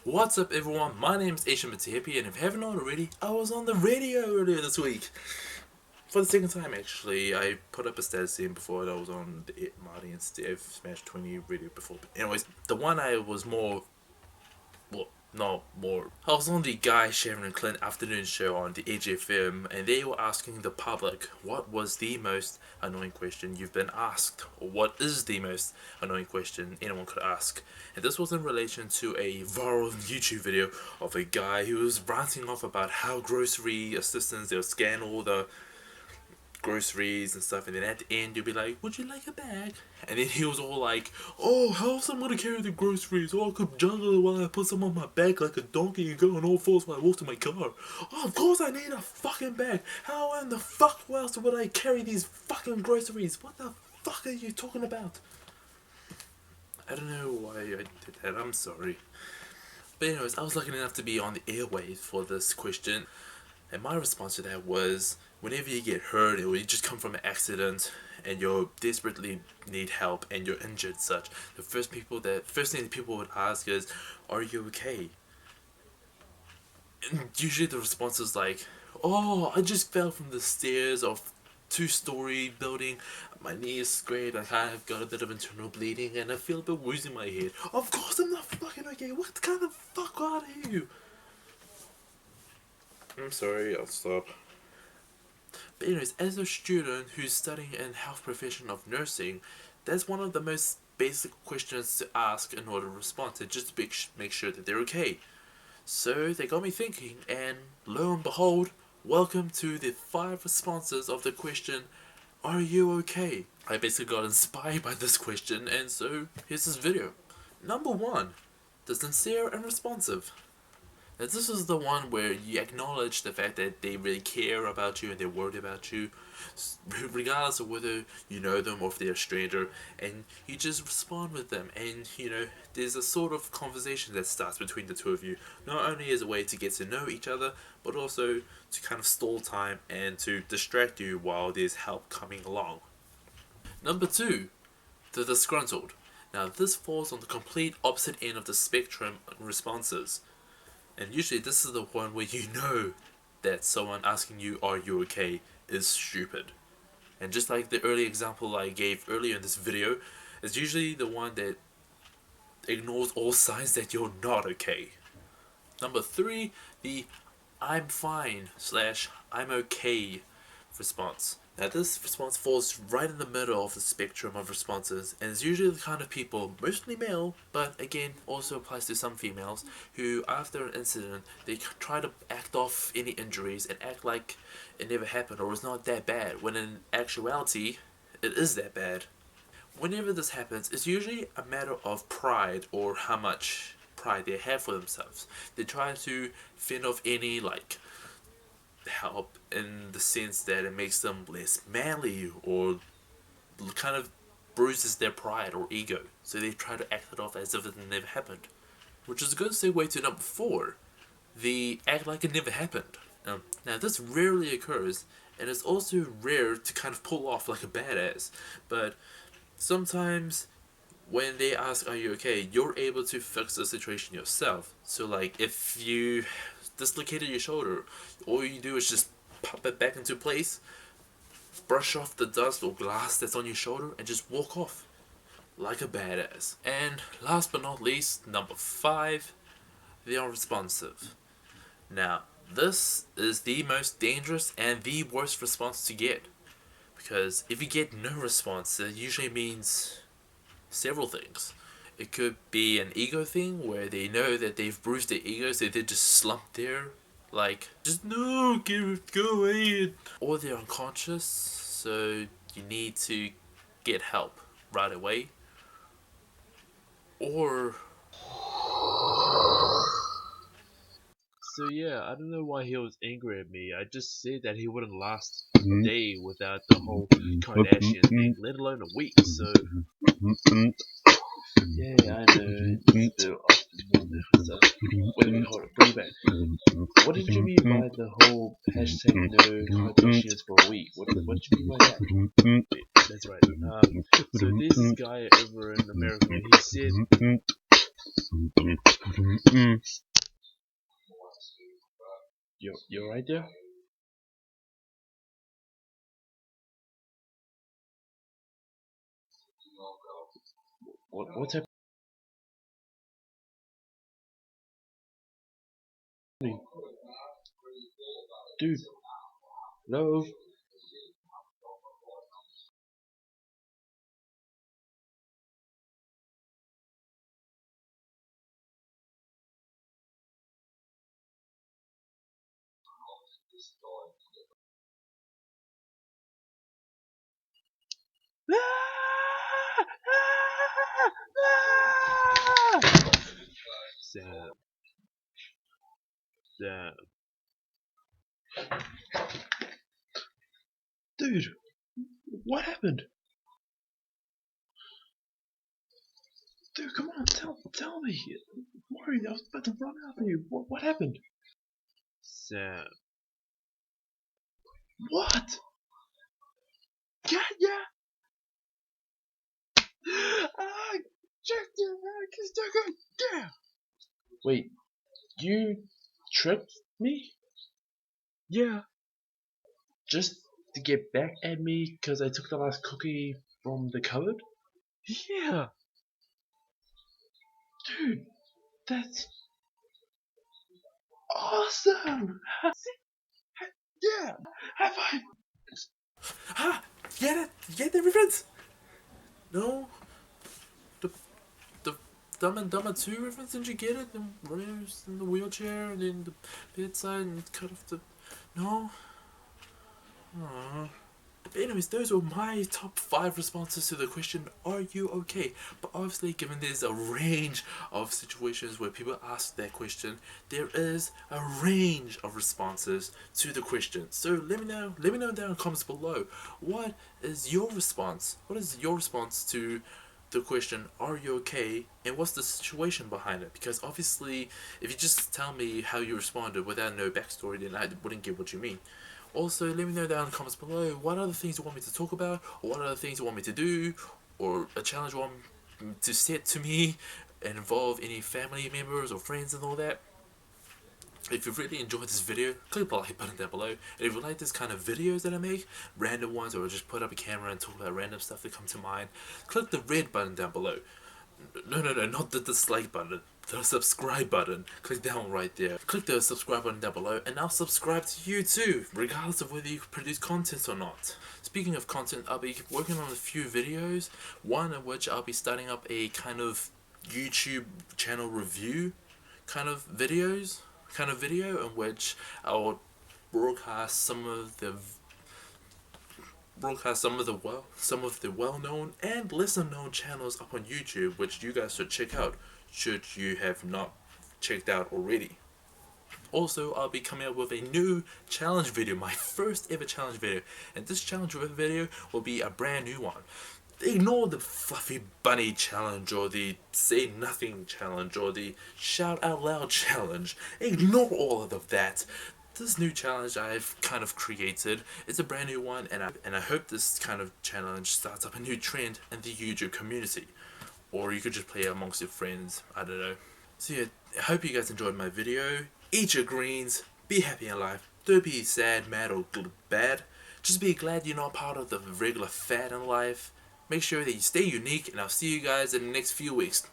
What's up, everyone? My name is Ation Mitihepi, and if you haven't known already, I was on the radio earlier this week. For the second time, actually. I put up a status scene before that I was on the Marty and Steve Smash 20 radio before. But anyways, the one I was more I was on the guy Sharyn and Clint Afternoon show on the AGFM, and they were asking the public what was the most annoying question you've been asked, or what is the most annoying question anyone could ask. And this was in relation to a viral YouTube video of a guy who was ranting off about how grocery assistants, they'll scan all the groceries and stuff, and then at the end you'll be like, would you like a bag? And then he was all like, oh, how's someone gonna carry the groceries? Oh, I could juggle it while I put some on my back like a donkey and go on all fours while I walk to my car. Oh, of course I need a fucking bag. How in the fuck else would I carry these fucking groceries? What the fuck are you talking about? I don't know why I did that, I'm sorry. But anyways, I was lucky enough to be on the airwaves for this question. And my response to that was, whenever you get hurt or you just come from an accident and you desperately need help and you're injured such, the first thing that people would ask is, are you okay? And usually the response is like, oh, I just fell from the stairs of 2-story building, my knee is scraped, I kind of got a bit of internal bleeding and I feel a bit woozy in my head. Of course I'm not fucking okay, what kind of fuck are you? I'm sorry, I'll stop. But anyways, as a student who's studying in health profession of nursing, that's one of the most basic questions to ask in order to respond to, just to make sure that they're okay. So they got me thinking, and lo and behold, welcome to the 5 responses of the question, are you okay? I basically got inspired by this question, and so here's this video. Number 1, the sincere and responsive. Now, this is the one where you acknowledge the fact that they really care about you and they're worried about you, regardless of whether you know them or if they're a stranger, and you just respond with them, and there's a sort of conversation that starts between the two of you, not only as a way to get to know each other, but also to kind of stall time and to distract you while there's help coming along. Number 2, the disgruntled. Now, this falls on the complete opposite end of the spectrum responses. And usually this is the one where you know that someone asking you, are you okay, is stupid. And just like the early example I gave earlier in this video, it's usually the one that ignores all signs that you're not okay. Number 3, the I'm fine / I'm okay response. Now this response falls right in the middle of the spectrum of responses, and is usually the kind of people, mostly male, but again also applies to some females, who after an incident they try to act off any injuries and act like it never happened or it's not that bad, when in actuality it is that bad. Whenever this happens, it's usually a matter of pride, or how much pride they have for themselves. They try to fend off any help in the sense that it makes them less manly or kind of bruises their pride or ego. So they try to act it off as if it never happened. Which is a good segue to number 4, the act like it never happened. Now this rarely occurs, and it's also rare to kind of pull off like a badass, but sometimes when they ask, are you okay, you're able to fix the situation yourself. So like, if you dislocated your shoulder, all you do is just pop it back into place, brush off the dust or glass that's on your shoulder, and just walk off like a badass. And last but not least, number 5, the unresponsive. Now, this is the most dangerous and the worst response to get, because if you get no response, it usually means several things. It could be an ego thing where they know that they've bruised their ego, so they just slump there, like, just no, go ahead. Or they're unconscious, so you need to get help right away. Or so yeah, I don't know why he was angry at me. I just said that he wouldn't last a day without the whole Kardashian thing, let alone a week. So yeah, I know. It's still off the different stuff. Wait, hold on, bring it back. What did you mean by the whole hashtag no Kardashians for a week? What did you mean by that? Wait, That's right. So this guy over in America, he said, "You're right there." What's happening, dude? No. Sam, Sam, dude, what happened? Dude, come on, tell me. I'm worried. I was about to run after you. What happened? Sam. What? Yeah, yeah. Ah, check it. Yeah. Wait, you tricked me? Yeah. Just to get back at me because I took the last cookie from the cupboard? Yeah. Dude, that's awesome. Yeah. High five. Ah, get it? Get the reference? No, the the Dumb and Dumber 2 reference. Didn't you get it? The Rose in the wheelchair and then the bedside and cut off the. No. Aww. But anyways, those were my top 5 responses to the question, are you okay? But obviously, given there's a range of situations where people ask that question, there is a range of responses to the question. So let me know down in the comments below. What is your response? What is your response to the question, are you okay? And what's the situation behind it? Because obviously, if you just tell me how you responded without no backstory, then I wouldn't get what you mean. Also, let me know down in the comments below what other things you want me to talk about, or what other things you want me to do, or a challenge you want to set to me and involve any family members or friends and all that. If you've really enjoyed this video, click the like button down below. And if you like this kind of videos that I make, random ones, or just put up a camera and talk about random stuff that come to mind, click the red button down below. No, not the dislike button. The subscribe button. Click that one right there. Click the subscribe button down below, and I'll subscribe to you too, regardless of whether you produce content or not. Speaking of content, I'll be working on a few videos. One of which I'll be starting up a kind of YouTube channel review kind of video in which I'll broadcast some of the well-known and lesser-known channels up on YouTube, which you guys should check out should you have not checked out already. Also, I'll be coming up with a new challenge video, my first ever challenge video, and this challenge video will be a brand new one. Ignore the fluffy bunny challenge or the say nothing challenge or the shout out loud challenge. Ignore all of that. This new challenge I've kind of created is a brand new one, and I hope this kind of challenge starts up a new trend in the YouTube community. Or you could just play it amongst your friends, I don't know. So yeah, I hope you guys enjoyed my video. Eat your greens, be happy in life, don't be sad, mad or bad. Just be glad you're not part of the regular fad in life. Make sure that you stay unique, and I'll see you guys in the next few weeks.